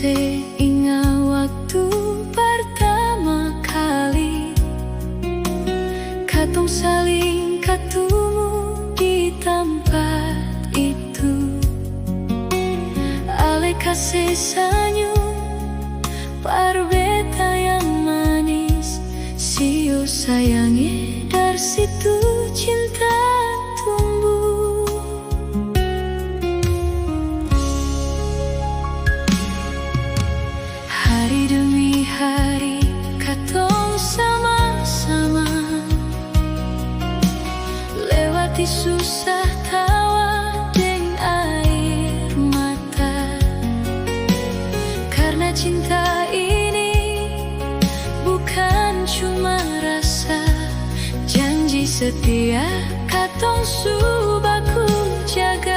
masih ingat waktu pertama kali katong saling ketemu di tempat itu. Ale kasih senyum, parbeta yang manis, siu sayangnya dari situ cinta tumbuh. Hari demi hari katong sama-sama lewati susah tawa deng air mata. Karena cinta ini bukan cuma rasa, janji setia katong su baku jaga.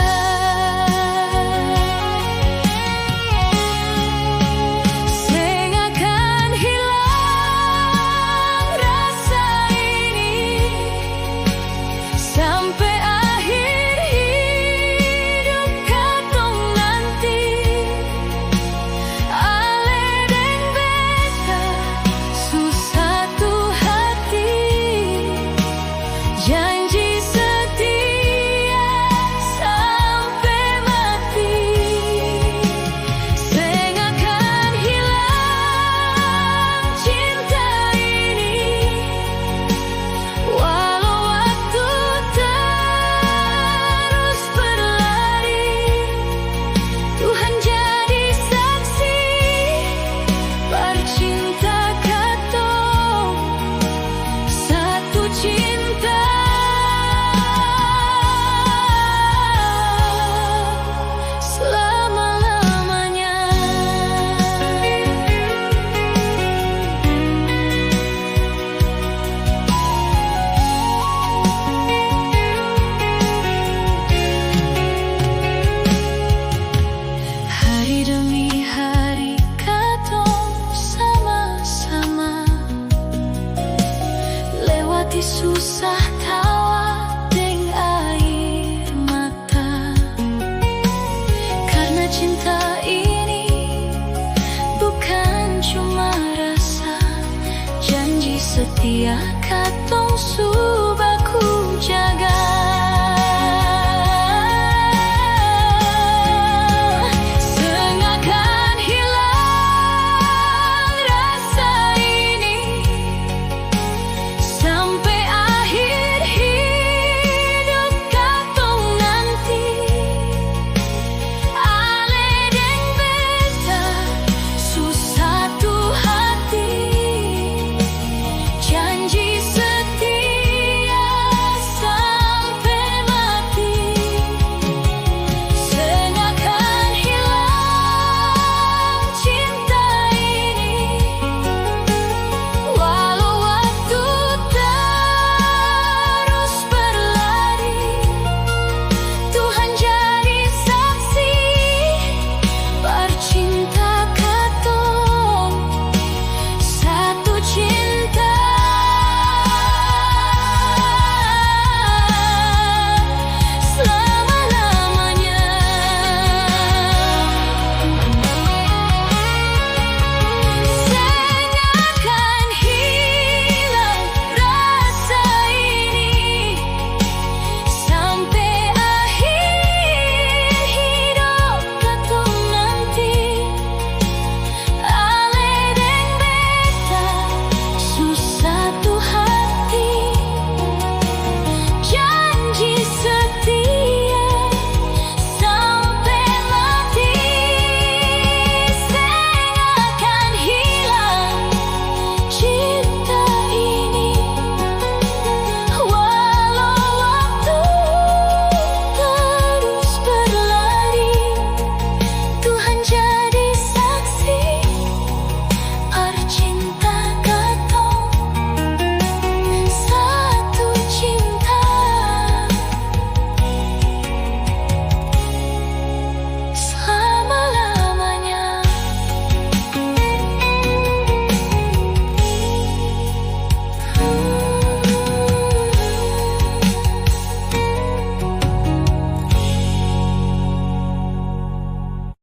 Susah tawa deng air mata. Karena cinta ini bukan cuma rasa, janji setia.